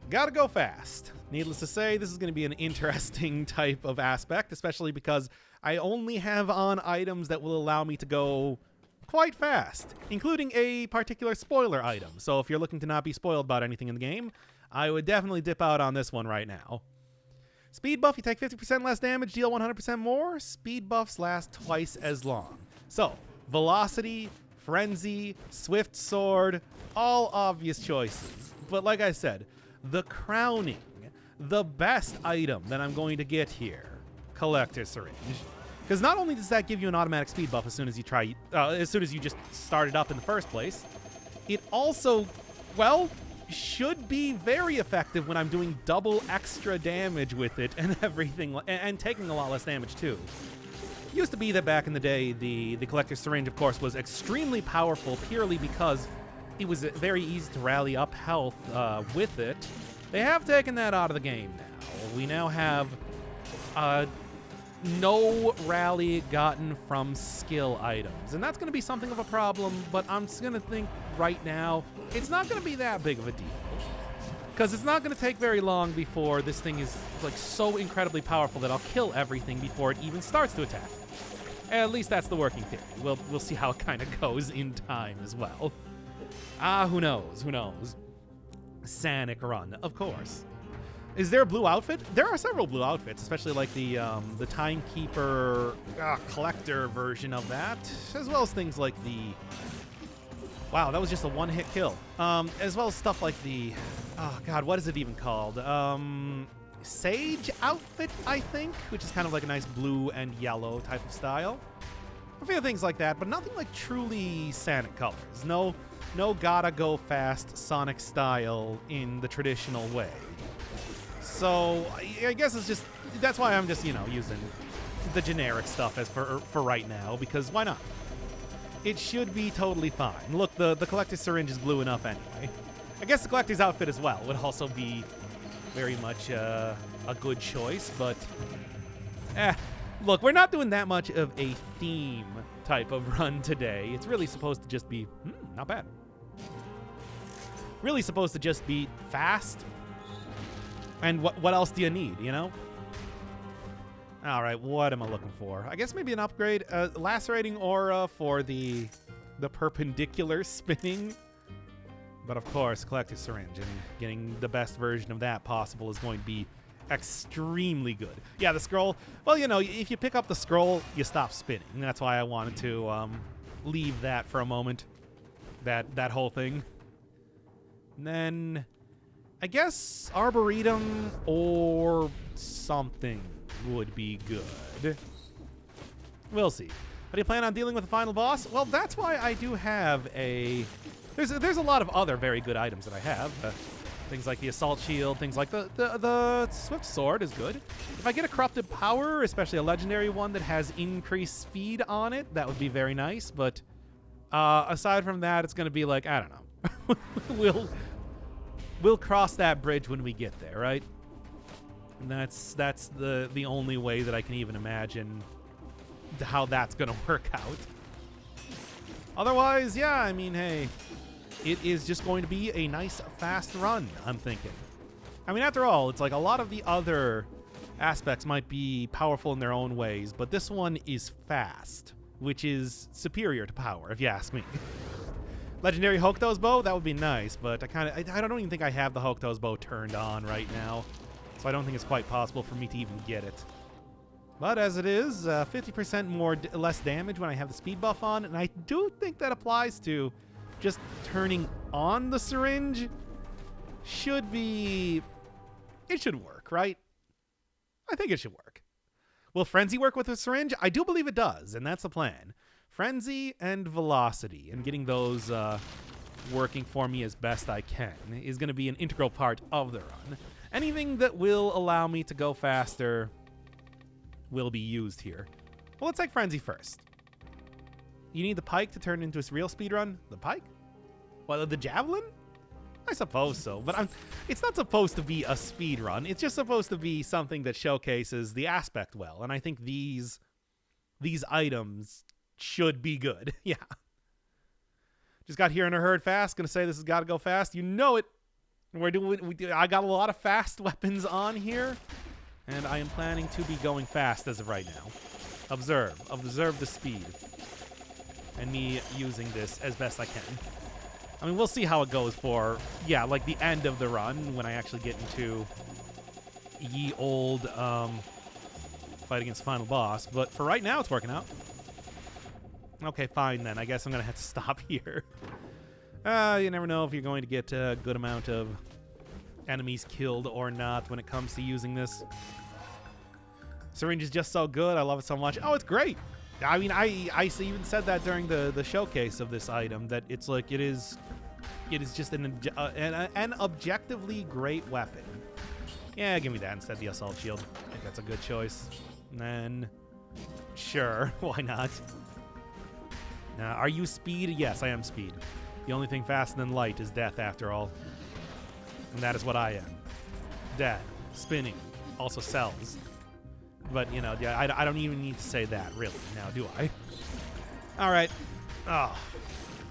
Gotta go fast. Needless to say, this is going to be an interesting type of aspect, especially because I only have on items that will allow me to go quite fast, including a particular spoiler item. So if you're looking to not be spoiled about anything in the game, I would definitely dip out on this one right now. Speed buff, you take 50% less damage, deal 100% more. Speed buffs last twice as long. So, velocity, frenzy, swift sword, all obvious choices. But like I said, the crowning, the best item that I'm going to get here, Collector Syringe. Because not only does that give you an automatic speed buff as soon as you just start it up in the first place, it also, well, should be very effective when I'm doing double extra damage with it and everything, and taking a lot less damage too. It used to be that back in the day, the Collector's Syringe, of course, was extremely powerful purely because it was very easy to rally up health with it. They have taken that out of the game now. We now have no rally gotten from skill items, and that's going to be something of a problem, but I'm just going to think right now it's not going to be that big of a deal, because it's not going to take very long before this thing is like so incredibly powerful that I'll kill everything before it even starts to attack. At least that's the working theory. We'll see how it kind of goes in time as well. Who knows? Sanic run, of course. Is there a blue outfit? There are several blue outfits, especially like the Timekeeper collector version of that, as well as things like the... Wow, that was just a one-hit kill. As well as stuff like the... Oh, God, what is it even called? Sage outfit, I think, which is kind of like a nice blue and yellow type of style. A few things like that, but nothing like truly Sonic colors. No gotta go fast Sonic style in the traditional way. So I guess it's just, that's why I'm just, using the generic stuff as for right now, because why not? It should be totally fine. Look, the Collector's Syringe is blue enough anyway. I guess the Collector's outfit as well would also be very much a good choice, but look, we're not doing that much of a theme type of run today. It's really supposed to just be, not bad. Really supposed to just be fast. And what else do you need, All right, what am I looking for? I guess maybe an upgrade. Lacerating Aura for the perpendicular spinning. But of course, Collector's Syringe, and getting the best version of that possible is going to be extremely good. Yeah, the scroll. Well, if you pick up the scroll, you stop spinning. That's why I wanted to leave that for a moment. That whole thing. And then I guess Arboretum or something would be good. We'll see. How do you plan on dealing with the final boss? Well, that's why I do have a... There's a lot of other very good items that I have. Things like the Assault Shield, things like the Swift Sword is good. If I get a Corrupted Power, especially a legendary one that has increased speed on it, that would be very nice. But aside from that, it's going to be like, I don't know. We'll cross that bridge when we get there, right? And that's the only way that I can even imagine how that's going to work out. Otherwise, yeah, I mean, hey, it is just going to be a nice, fast run, I'm thinking. I mean, after all, it's like a lot of the other aspects might be powerful in their own ways, but this one is fast, which is superior to power, if you ask me. Legendary Hokuto's Bow, that would be nice, but I don't even think I have the Hokuto's Bow turned on right now, so I don't think it's quite possible for me to even get it. But as it is, 50% less damage when I have the speed buff on, and I do think that applies to just turning on the syringe. It should work, right? I think it should work. Will Frenzy work with the syringe? I do believe it does, and that's the plan. Frenzy and Velocity, and getting those working for me as best I can is going to be an integral part of the run. Anything that will allow me to go faster will be used here. Well, let's take Frenzy first. You need the Pike to turn into a real speedrun? The Pike? Well, the Javelin? I suppose so, but it's not supposed to be a speedrun. It's just supposed to be something that showcases the aspect well, and I think these items should be good. Yeah. Just got here in a herd fast. Gonna say this has got to go fast. You know it. I got a lot of fast weapons on here, and I am planning to be going fast as of right now. Observe the speed, and me using this as best I can. I mean, we'll see how it goes for, yeah, like the end of the run when I actually get into ye old fight against the final boss. But for right now, it's working out. Okay, fine then. I guess I'm going to have to stop here. You never know if you're going to get a good amount of enemies killed or not when it comes to using this. Syringe is just so good. I love it so much. Oh, it's great. I mean, I even said that during the showcase of this item, that it's like it is just an objectively great weapon. Yeah, give me that instead of the assault shield. I think that's a good choice. And then, sure, why not? Are you speed? Yes, I am speed. The only thing faster than light is death, after all. And that is what I am. Death, spinning, also cells. But, you know, yeah, I don't even need to say that, really, now, do I? All right. Oh.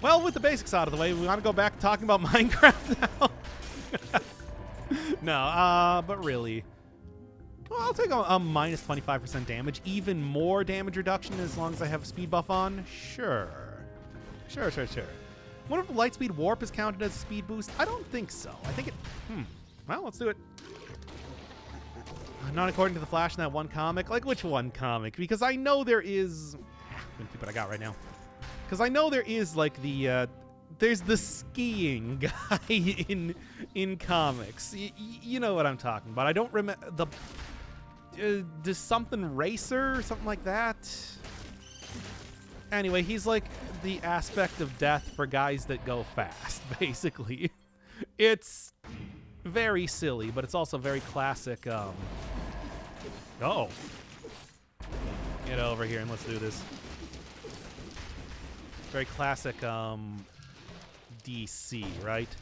Well, with the basics out of the way, we want to go back to talking about Minecraft now. No, but really. Well, I'll take a minus 25% damage. Even more damage reduction as long as I have a speed buff on? Sure. Sure. What if Lightspeed Warp is counted as a speed boost? I don't think so. I think it... Well, let's do it. Not according to the Flash in that one comic. Like, which one comic? Because I know there is... I'm going to keep what I got right now. Because I know there is, like, the... there's the skiing guy in comics. You know what I'm talking about. I don't remember... Does something racer? Something like that? Anyway, he's like the aspect of death for guys that go fast, basically. It's very silly, but it's also very classic. Oh. Get over here and let's do this. Very classic DC, right?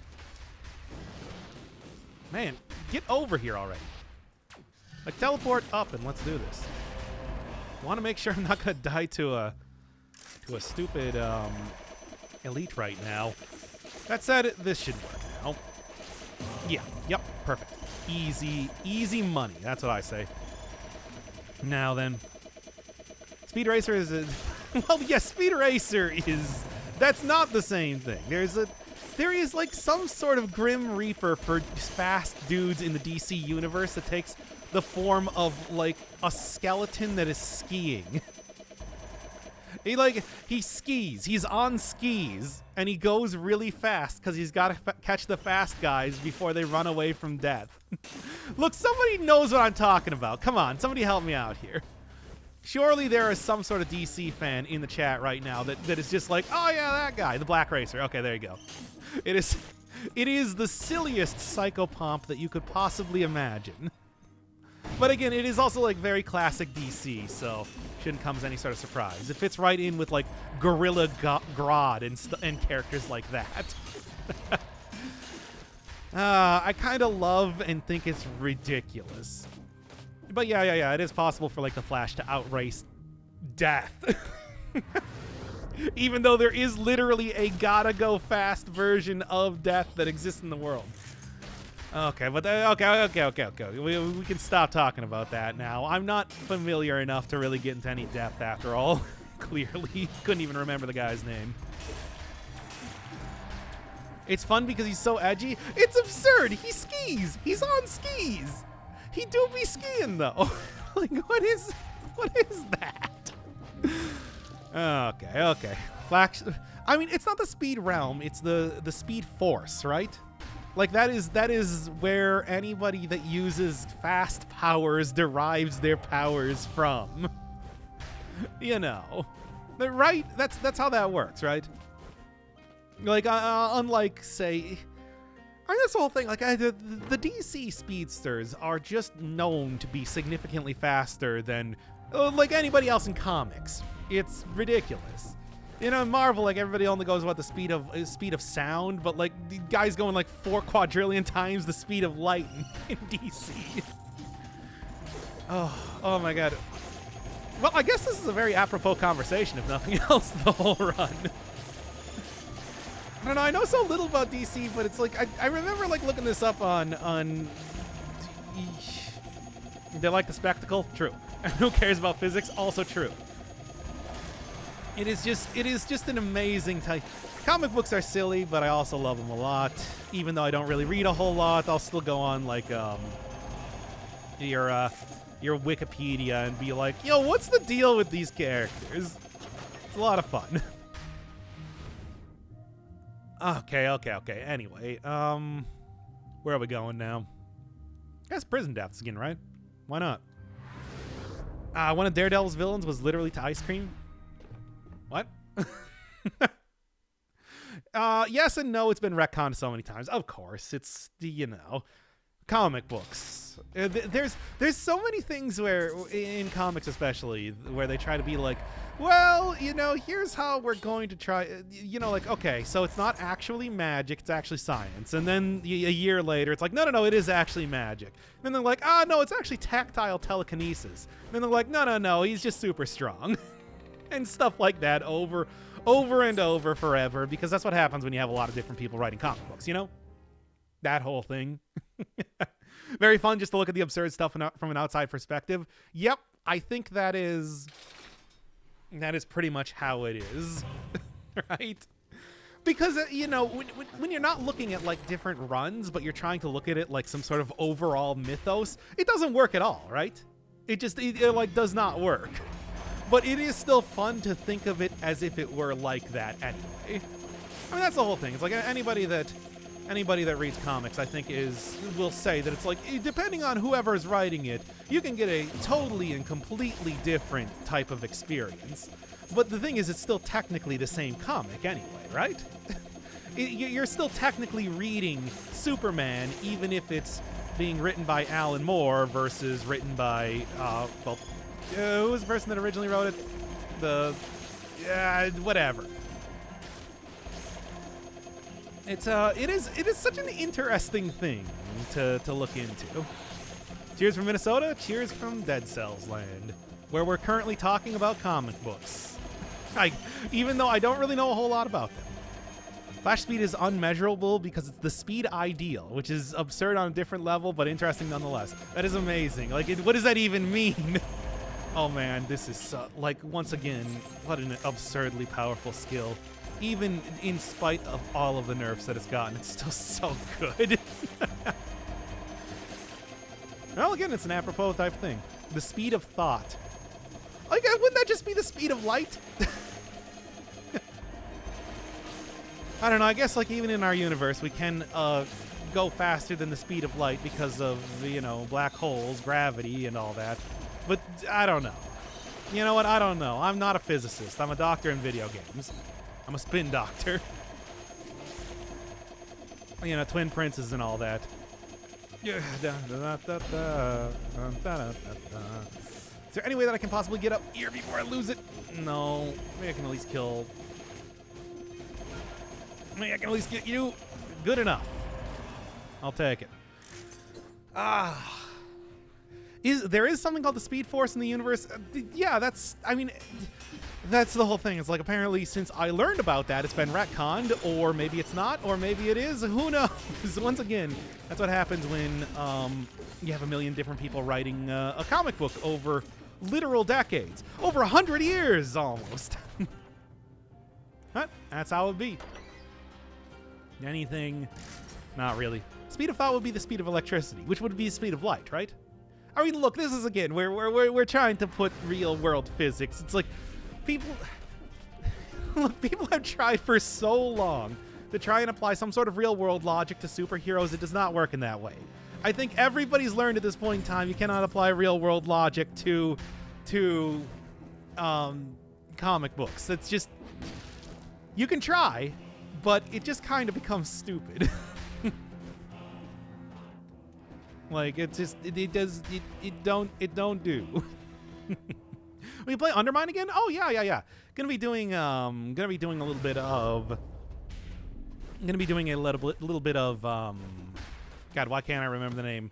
Man, get over here already. Like, teleport up and let's do this. I want to make sure I'm not going to die to a stupid elite right now. That said, this should work now. Yeah, yep, perfect. Easy money. That's what I say. Now then, Speed Racer is a... Well, yes, Speed Racer is... That's not the same thing. There is like some sort of Grim Reaper for fast dudes in the DC universe that takes the form of like a skeleton that is skiing. He skis. He's on skis, and he goes really fast because he's got to catch the fast guys before they run away from death. Look, somebody knows what I'm talking about. Come on, somebody help me out here. Surely there is some sort of DC fan in the chat right now that is just like, oh yeah, that guy, the Black Racer. Okay, there you go. It is the silliest psychopomp that you could possibly imagine. But again, it is also like very classic DC, so shouldn't come as any sort of surprise. It fits right in with like Gorilla Grodd and characters like that. I kind of love and think it's ridiculous. But yeah, it is possible for like the Flash to outrace death. Even though there is literally a gotta go fast version of death that exists in the world. Okay, but okay. We can stop talking about that now. I'm not familiar enough to really get into any depth after all. Clearly. Couldn't even remember the guy's name. It's fun because he's so edgy. It's absurd. He skis. He's on skis. He do be skiing though. Like, what is that? Okay. Flash. I mean, it's not the speed realm. It's the speed force, right? Like, that is where anybody that uses fast powers derives their powers from. You know. But right? That's how that works, right? Like, unlike, say... I mean, that's the whole thing. Like, the DC speedsters are just known to be significantly faster than, like, anybody else in comics. It's ridiculous. You know, in Marvel, like, everybody only goes about the speed of sound, but like the guy's going like 4 quadrillion times the speed of light in DC. Oh my god. Well, I guess this is a very apropos conversation, if nothing else, the whole run. I don't know. I know so little about DC, but it's like I remember like looking this up on. They like the spectacle. True. And who cares about physics? Also true. It is just an amazing type. Comic books are silly, but I also love them a lot. Even though I don't really read a whole lot, I'll still go on like your Wikipedia and be like, yo, what's the deal with these characters? It's a lot of fun. Okay. Anyway, where are we going now? I guess prison deaths again, right? Why not? One of Daredevil's villains was literally to ice cream. What? Yes and no. It's been retconned so many times. Of course, it's the comic books. There's so many things where in comics, especially, where they try to be like, well, here's how we're going to try. Like, okay, so it's not actually magic; it's actually science. And then a year later, it's like, no, it is actually magic. And then they're like, no, it's actually tactile telekinesis. And then they're like, no, he's just super strong. And stuff like that over and over forever, because that's what happens when you have a lot of different people writing comic books, That whole thing. Very fun just to look at the absurd stuff from an outside perspective. Yep, I think that is pretty much how it is, right? Because, when you're not looking at, like, different runs, but you're trying to look at it like some sort of overall mythos, it doesn't work at all, right? It does not work. But it is still fun to think of it as if it were like that anyway. I mean, that's the whole thing. It's like anybody that reads comics, I think, will say that it's like, depending on whoever's writing it, you can get a totally and completely different type of experience. But the thing is, it's still technically the same comic anyway, right? You're still technically reading Superman, even if it's being written by Alan Moore versus written by, who was the person that originally wrote it? Whatever. It is such an interesting thing to look into. Cheers from Minnesota. Cheers from Dead Cells Land, where we're currently talking about comic books. Even though I don't really know a whole lot about them. Flash speed is unmeasurable because it's the speed ideal, which is absurd on a different level, but interesting nonetheless. That is amazing. Like, what does that even mean? Oh man, this is once again, what an absurdly powerful skill. Even in spite of all of the nerfs that it's gotten, it's still so good. Well, again, it's an apropos type thing. The speed of thought. Like, wouldn't that just be the speed of light? I don't know. I guess, like, even in our universe, we can go faster than the speed of light because of, black holes, gravity, and all that. But I don't know. You know what? I don't know. I'm not a physicist. I'm a doctor in video games. I'm a spin doctor. Twin princes and all that. Is there any way that I can possibly get up here before I lose it? No. Maybe I can at least kill... Maybe I can at least get you. Good enough. I'll take it. There is something called the Speed Force in the universe? Yeah, that's the whole thing. It's like, apparently, since I learned about that, it's been retconned, or maybe it's not, or maybe it is. Who knows? Once again, that's what happens when you have a million different people writing a comic book over literal decades. Over 100 years, almost. But that's how it would be. Anything? Not really. Speed of thought would be the speed of electricity, which would be the speed of light, right? I mean, look, this is, again, we're trying to put real-world physics. It's like, people have tried for so long to try and apply some sort of real-world logic to superheroes. It does not work in that way. I think everybody's learned at this point in time you cannot apply real-world logic to comic books. It's just, you can try, but it just kind of becomes stupid. Like, it's just, it don't do. We play Undermine again? Oh, yeah. Gonna be doing a little bit of, God, why can't I remember the name?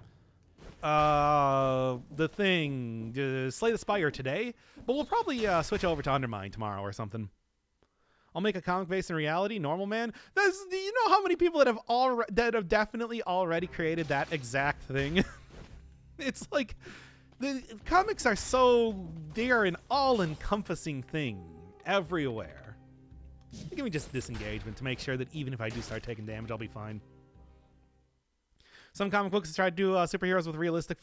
The thing, Slay the Spire today, but we'll probably switch over to Undermine tomorrow or something. I'll make a comic based in reality. Normal man. Do you know how many people that have definitely already created that exact thing? It's like the comics are they are an all-encompassing thing everywhere. Give me just disengagement to make sure that even if I do start taking damage, I'll be fine. Some comic books try to do superheroes with realistic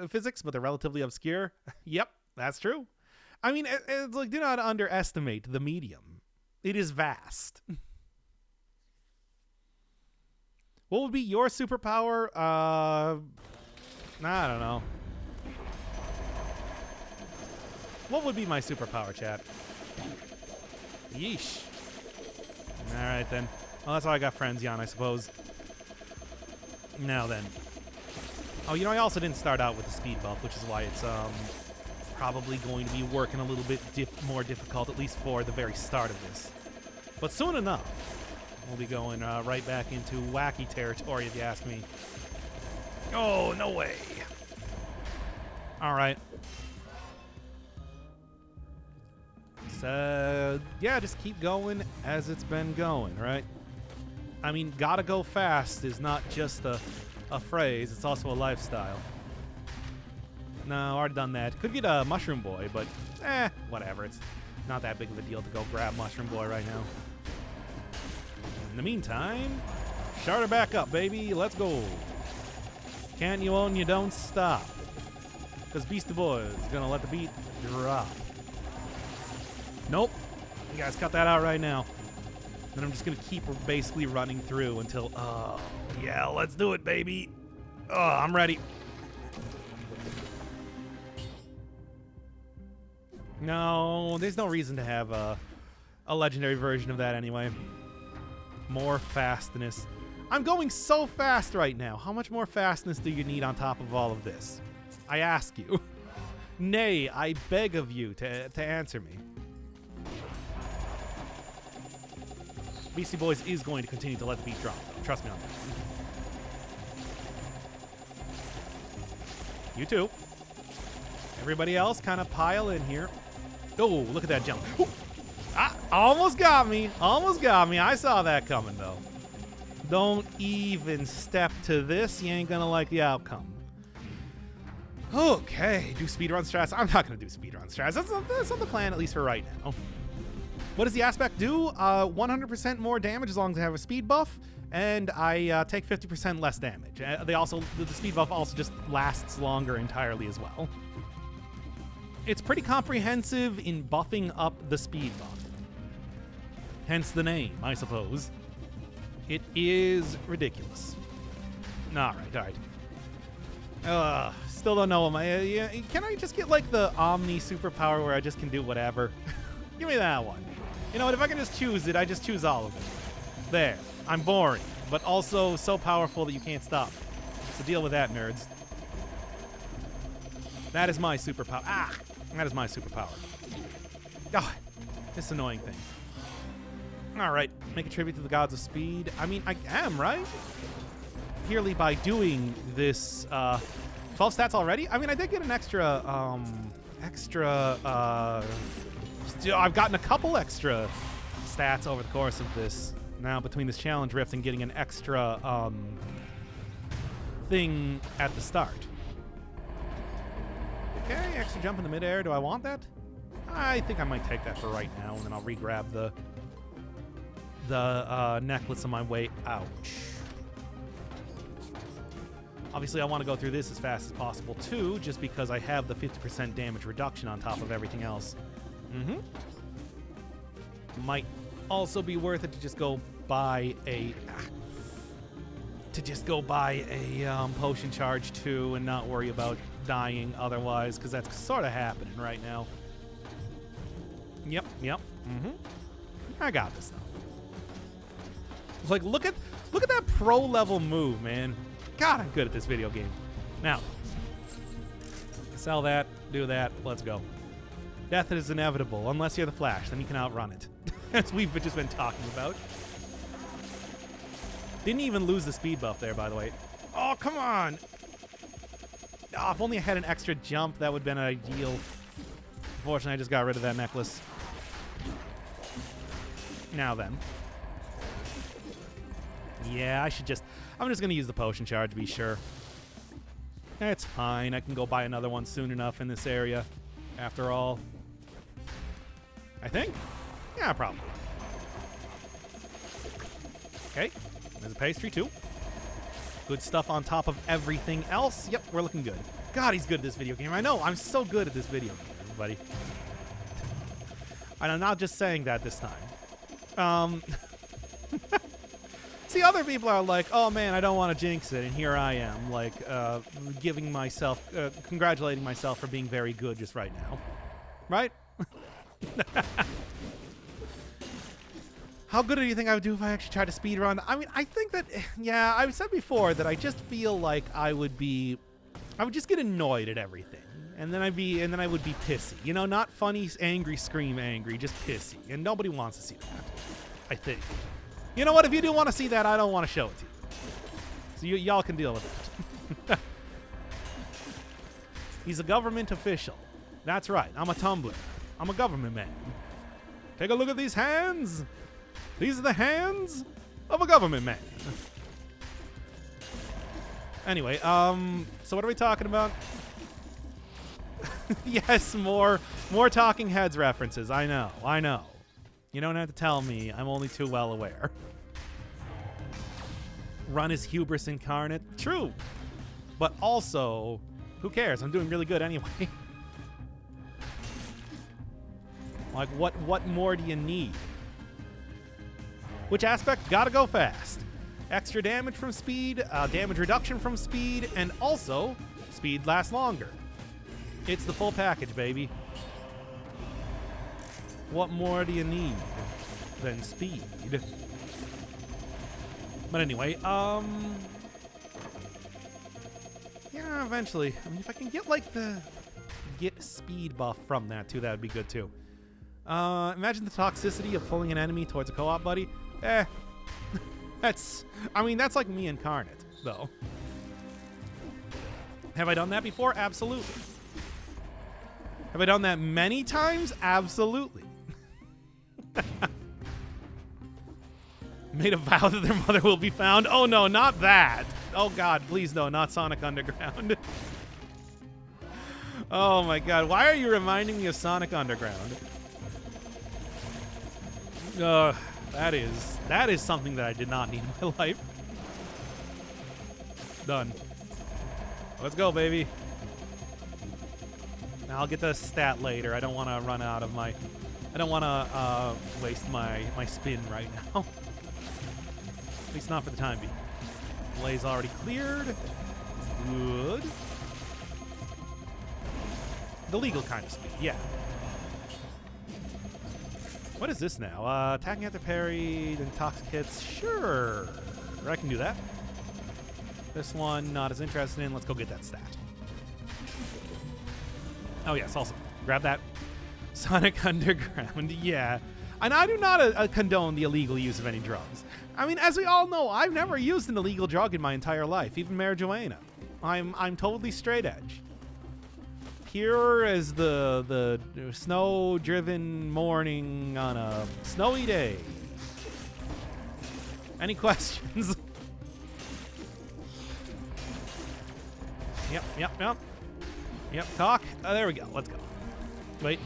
physics, but they're relatively obscure. Yep, that's true. I mean, it's like, do not underestimate the medium. It is vast. What would be your superpower? I don't know. What would be my superpower, chat? Yeesh. All right, then. Well, that's how I got Frenzy on, I suppose. Now then. Oh, you know, I also didn't start out with the speed buff, which is why it's probably going to be working a little bit more difficult, at least for the very start of this. But soon enough, we'll be going right back into wacky territory, if you ask me. Oh, no way. All right. So, yeah, just keep going as it's been going, right? I mean, gotta go fast is not just a phrase, it's also a lifestyle. No, already done that. Could get a Mushroom Boy, but whatever. It's not that big of a deal to go grab Mushroom Boy right now. In the meantime, start her back up, baby. Let's go. Can't you own, you don't stop. Because Beastie Boy is going to let the beat drop. Nope. You guys cut that out right now. Then I'm just going to keep basically running through until, yeah, let's do it, baby. Oh, I'm ready. No, there's no reason to have a legendary version of that anyway. More fastness. I'm going so fast right now. How much more fastness do you need on top of all of this? I ask you. Nay, I beg of you to answer me. Beastie Boys is going to continue to let the beat drop. Trust me on that. You too. Everybody else kind of pile in here. Oh, look at that jump. Ooh. Ah, almost got me. Almost got me. I saw that coming, though. Don't even step to this. You ain't going to like the outcome. Okay, do speedrun strats. I'm not going to do speedrun strats. That's not the plan, at least for right now. What does the aspect do? 100% more damage as long as I have a speed buff, and I take 50% less damage. The speed buff also just lasts longer entirely as well. It's pretty comprehensive in buffing up the speed buff. Hence the name, I suppose. It is ridiculous. All right. Still don't know. Can I just get like the Omni superpower where I just can do whatever? Give me that one. You know what? If I can just choose it, I just choose all of it. There. I'm boring, but also so powerful that you can't stop. So deal with that, nerds. That is my superpower. Ah! That is my superpower. Ah, this annoying thing. All right, make a tribute to the gods of speed. I mean, I am, right? Purely by doing this 12 stats already? I mean, I did get an I've gotten a couple extra stats over the course of this. Now, between this challenge rift and getting an extra thing at the start. Okay, extra jump in the midair. Do I want that? I think I might take that for right now, and then I'll re-grab the necklace on my way out. Obviously, I want to go through this as fast as possible, too, just because I have the 50% damage reduction on top of everything else. Might also be worth it to just go buy a... potion charge, too, and not worry about dying otherwise, because that's sort of happening right now. Yep. I got this, though. Like, look at that pro level move, man. God, I'm good at this video game. Now, sell that, do that, let's go. Death is inevitable, unless you're the Flash, then you can outrun it. As we've just been talking about. Didn't even lose the speed buff there, by the way. Oh, come on! Oh, if only I had an extra jump, that would have been ideal. Unfortunately, I just got rid of that necklace. Now then. Yeah, I'm just going to use the potion shard to be sure. It's fine. I can go buy another one soon enough in this area. After all. I think? Yeah, probably. Okay. There's a pastry, too. Good stuff on top of everything else. Yep, we're looking good. God, he's good at this video game. I know. I'm so good at this video game, everybody. And I'm not just saying that this time. See, other people are like, oh, man, I don't want to jinx it. And here I am, like, congratulating myself for being very good just right now. Right? How good do you think I would do if I actually tried to speedrun? I mean, I think that, yeah, I've said before that I just feel like I would just get annoyed at everything. And then I would be pissy. You know, not funny, angry, scream angry, just pissy. And nobody wants to see that, I think. You know what? If you do want to see that, I don't want to show it to you. So y'all can deal with it. He's a government official. That's right. I'm a Tumblr. I'm a government man. Take a look at these hands. These are the hands of a government man. Anyway, so what are we talking about? Yes, more Talking Heads references. I know. You don't have to tell me. I'm only too well aware. Run is hubris incarnate. True. But also, who cares? I'm doing really good anyway. Like, what more do you need? Which aspect? Gotta go fast. Extra damage from speed, damage reduction from speed, and also, speed lasts longer. It's the full package, baby. What more do you need than speed? But anyway, yeah, eventually. I mean, if I can get, like, get speed buff from that, too, that would be good, too. Imagine the toxicity of pulling an enemy towards a co-op buddy. That's like me incarnate, though. Have I done that before? Absolutely. Have I done that many times? Absolutely. Made a vow that their mother will be found. Oh, no, not that. Oh, God, please, no, not Sonic Underground. Oh, my God. Why are you reminding me of Sonic Underground? That is something that I did not need in my life. Done. Let's go, baby. I'll get the stat later. I don't want to run out of my... I don't want to waste my spin right now. At least not for the time being. Blaze already cleared. Good. The legal kind of speed, yeah. What is this now? Attacking after parry, then toxic hits. Sure. I can do that. This one, not as interested in. Let's go get that stat. Oh, yes, also. Grab that. Sonic Underground, yeah. And I do not condone the illegal use of any drugs. I mean, as we all know, I've never used an illegal drug in my entire life, even marijuana. I'm totally straight edge. Pure as the snow-driven morning on a snowy day. Any questions? Yep, talk. There we go. Let's go. Wait.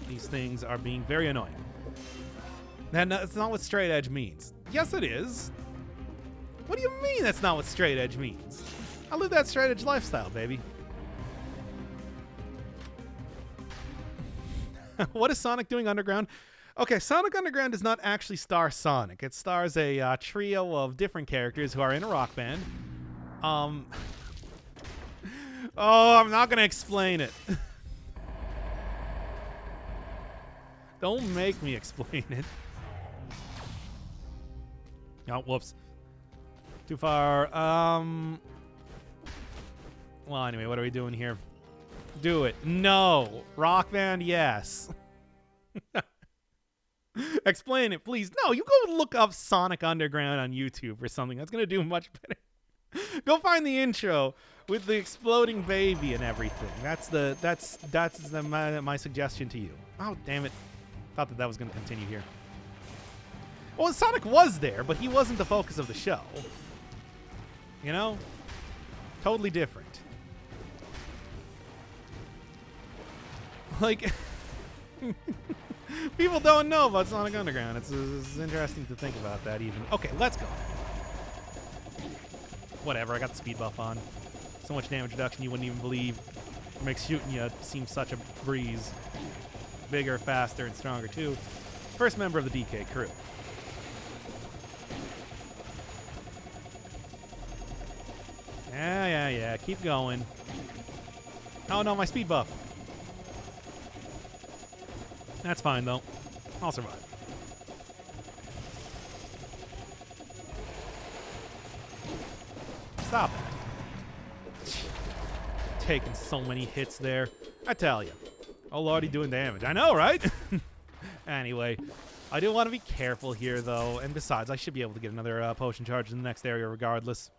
These things are being very annoying. That's not what straight edge means. Yes, it is. What do you mean that's not what straight edge means? I live that straight edge lifestyle, baby. What is Sonic doing underground? Okay, Sonic Underground does not actually star Sonic. It stars a trio of different characters who are in a rock band. Oh, I'm not going to explain it. Don't make me explain it. Oh, whoops. Too far. Well, anyway, what are we doing here? Do it. No. Rock band, yes. Explain it, please. No, you go look up Sonic Underground on YouTube or something. That's going to do much better. Go find the intro with the exploding baby and everything. That's my suggestion to you. Oh, damn it. Thought that was going to continue here. Well, Sonic was there, but he wasn't the focus of the show. You know? Totally different. Like, people don't know about Sonic Underground. It's interesting to think about that even. Okay, let's go. Whatever, I got the speed buff on. So much damage reduction you wouldn't even believe. It makes shooting you seem such a breeze. Bigger, faster, and stronger too. First member of the DK crew. Yeah. Keep going. Oh no, my speed buff. That's fine though. I'll survive. Stop it. Taking so many hits there. I tell you. Oh lordy, doing damage. I know, right? Anyway, I do want to be careful here though. And besides, I should be able to get another potion charge in the next area regardless.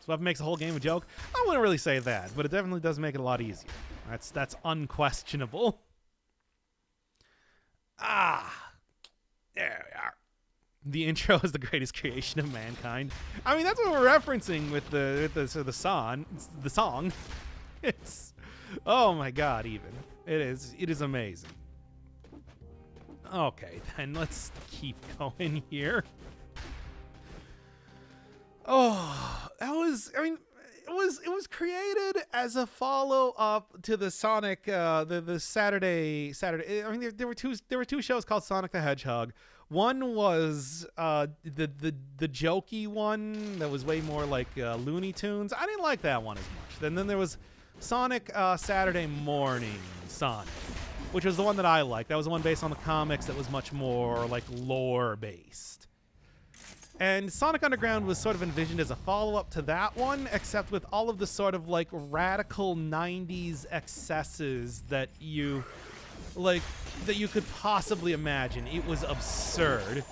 So if it makes the whole game a joke, I wouldn't really say that, but it definitely does make it a lot easier. That's unquestionable. There we are. The intro is the greatest creation of mankind. I mean, that's what we're referencing with the song. It's, oh my god, even. It is amazing. Okay, then let's keep going here. Oh, it was created as a follow-up to the Sonic the Saturday. I mean, there were two shows called Sonic the Hedgehog. One was the jokey one that was way more like Looney Tunes. I didn't like that one as much. And then there was Sonic Saturday Morning Sonic, which was the one that I liked. That was the one based on the comics that was much more like lore based. And Sonic Underground was sort of envisioned as a follow-up to that one, except with all of the sort of like radical 90s excesses that you could possibly imagine. It was absurd.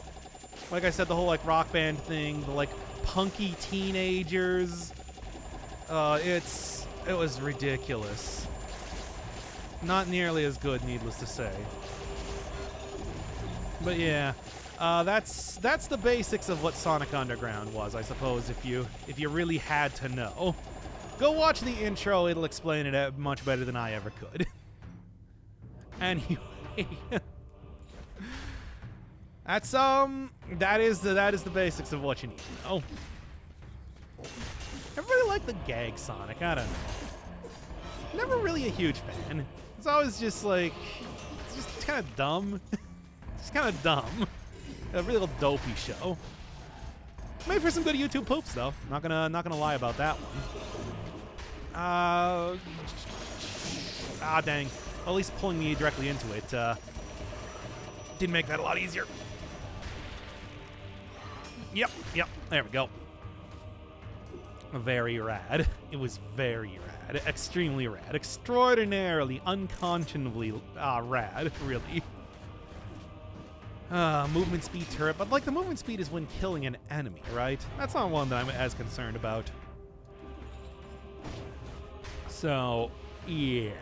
Like I said, the whole like rock band thing, the like punky teenagers. It was ridiculous. Not nearly as good, needless to say. But yeah. That's the basics of what Sonic Underground was, I suppose, if you really had to know. Go watch the intro, it'll explain it much better than I ever could. Anyway. That is the basics of what you need to know. Everybody liked the gag Sonic, I don't know. Never really a huge fan. It's always just like, it's just kind of dumb. It's kind of dumb. A real dopey show. Made for some good YouTube poops though. Not gonna lie about that one. Dang. At least pulling me directly into it did make that a lot easier. Yep. There we go. Very rad. It was very rad. Extremely rad. Extraordinarily, unconscionably rad, really. Movement speed turret, but like the movement speed is when killing an enemy, right? That's not one that I'm as concerned about. So, yeah.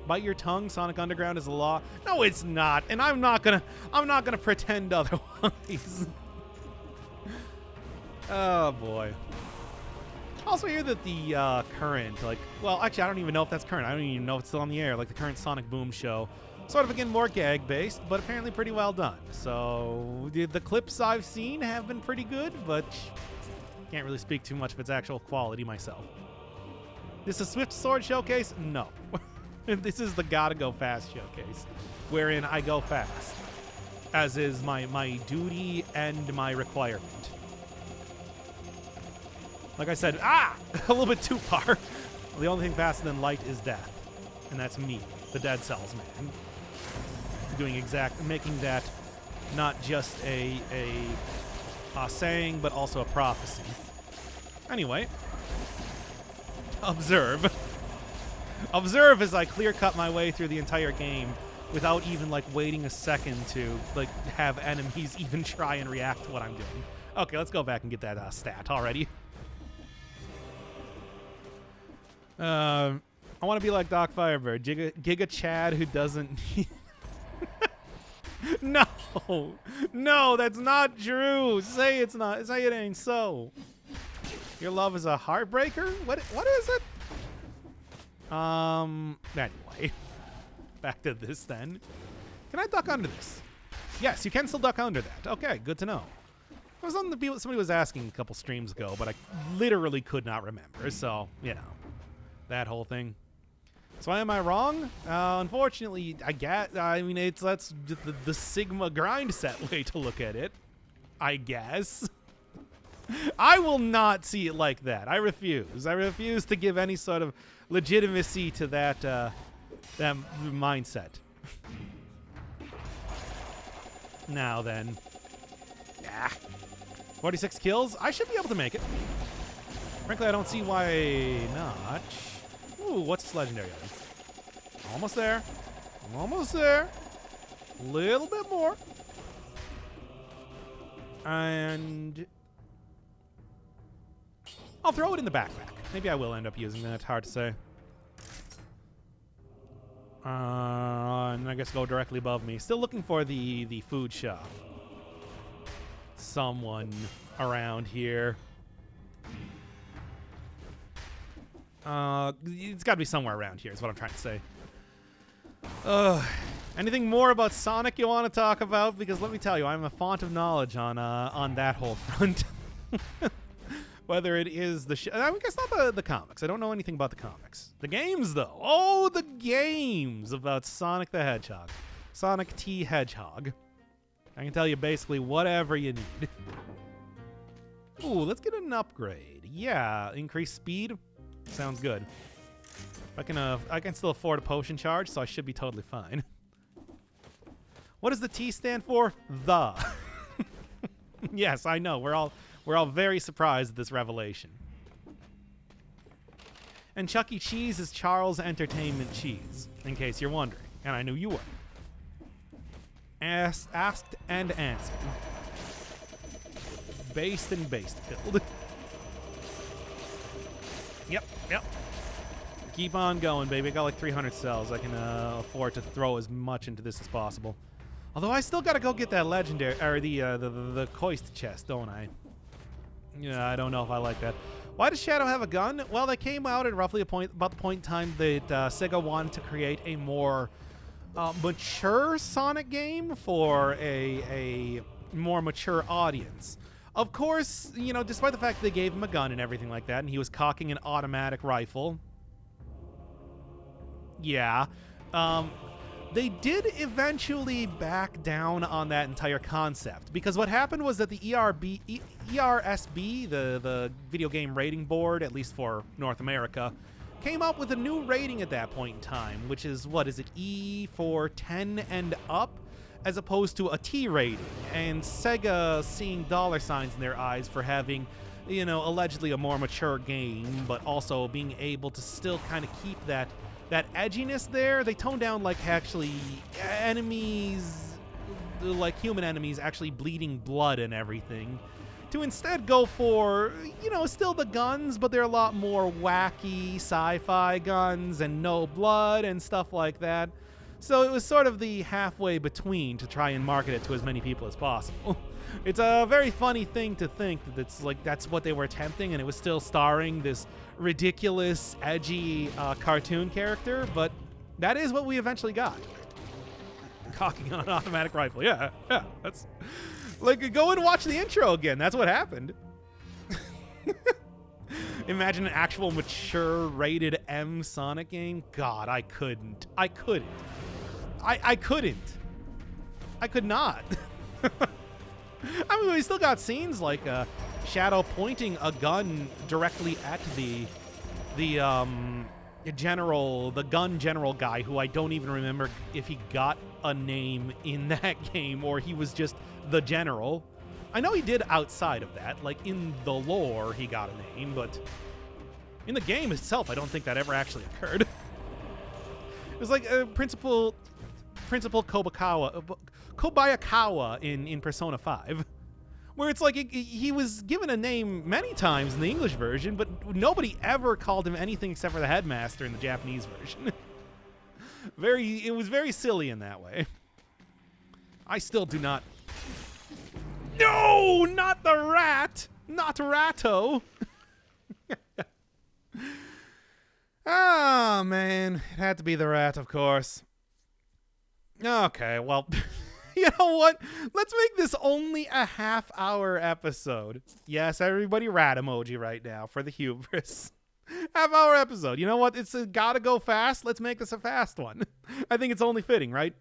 Bite your tongue, Sonic Underground is the law. No, it's not, and I'm not gonna pretend otherwise. Oh boy. Also hear that the current, like, well, actually I don't even know if that's current. I don't even know if it's still on the air. Like the current Sonic Boom show. Sort of, again, more gag-based, but apparently pretty well done. So, the clips I've seen have been pretty good, but can't really speak too much of its actual quality myself. This is Swift Sword Showcase? No. This is the Gotta Go Fast Showcase, wherein I go fast, as is my duty and my requirement. Like I said, a little bit too far. The only thing faster than light is death, and that's me, the Dead Cells man. Making that not just a saying, but also a prophecy. Anyway, observe. Observe as I clear-cut my way through the entire game without even, like, waiting a second to, like, have enemies even try and react to what I'm doing. Okay, let's go back and get that stat already. I want to be like Doc Firebird, Giga Chad who doesn't No, no, that's not true. Say it's not. Say it ain't so. Your love is a heartbreaker? What is it? Anyway. Back to this then. Can I duck under this? Yes, you can still duck under that. Okay, good to know. It was on the people somebody was asking a couple streams ago, but I literally could not remember. So, you know, that whole thing. So am I wrong? Unfortunately, I mean, that's the Sigma grind set way to look at it, I guess. I will not see it like that. I refuse. I refuse to give any sort of legitimacy to that that mindset. Now then. Yeah. 46 kills. I should be able to make it. Frankly, I don't see why not. Ooh, what's this legendary item? Almost there. I'm almost there. A little bit more. And I'll throw it in the backpack. Maybe I will end up using that. Hard to say. And I guess go directly above me. Still looking for the food shop. Someone around here. It's got to be somewhere around here is what I'm trying to say. Anything more about Sonic you want to talk about? Because let me tell you, I'm a font of knowledge on that whole front. Whether it is I guess not the comics. I don't know anything about the comics. The games, though. Oh, the games about Sonic the Hedgehog. Sonic T. Hedgehog. I can tell you basically whatever you need. Ooh, let's get an upgrade. Yeah, increase speed. Sounds good. I can still afford a potion charge, so I should be totally fine. What does the T stand for? The. Yes, I know. We're all very surprised at this revelation. And Chuck E. Cheese is Charles Entertainment Cheese, in case you're wondering. And I knew you were. Asked and answered. Based and based filled. Yep. Keep on going, baby. I got like 300 cells. I can afford to throw as much into this as possible. Although I still gotta go get that legendary, or the Koist chest, don't I? Yeah, I don't know if I like that. Why does Shadow have a gun? Well, they came out at roughly about the point in time that Sega wanted to create a more mature Sonic game for a more mature audience. Of course, you know, despite the fact they gave him a gun and everything like that, and he was cocking an automatic rifle. Yeah. They did eventually back down on that entire concept, because what happened was that the ERSB, the video game rating board, at least for North America, came up with a new rating at that point in time, which is, what is it, E for 10 and up, as opposed to a T rating. And Sega seeing dollar signs in their eyes for having, you know, allegedly a more mature game, but also being able to still kind of keep that edginess there. They toned down, like, actually enemies, like human enemies actually bleeding blood and everything, to instead go for, you know, still the guns, but they're a lot more wacky sci-fi guns and no blood and stuff like that. So it was sort of the halfway between to try and market it to as many people as possible. It's a very funny thing to think that it's like that's what they were attempting, and it was still starring this ridiculous, edgy cartoon character, but that is what we eventually got. Cocking on an automatic rifle. Yeah, that's like, go and watch the intro again. That's what happened. Imagine an actual mature rated M Sonic game. God, I couldn't. I could not. I mean, we still got scenes like Shadow pointing a gun directly at the gun general guy, who I don't even remember if he got a name in that game or he was just the general. I know he did outside of that, like in the lore he got a name, but in the game itself I don't think that ever actually occurred. It was like Principal Kobayakawa in Persona 5, where it's like he was given a name many times in the English version, but nobody ever called him anything except for the headmaster in the Japanese version. It was very silly in that way. I still do not. No, not the rat. Not Ratto. Oh, man. It had to be the rat, of course. Okay, well, you know what? Let's make this only a half-hour episode. Yes, everybody rat emoji right now for the hubris. Half-hour episode. You know what? It's gotta go fast. Let's make this a fast one. I think it's only fitting, right?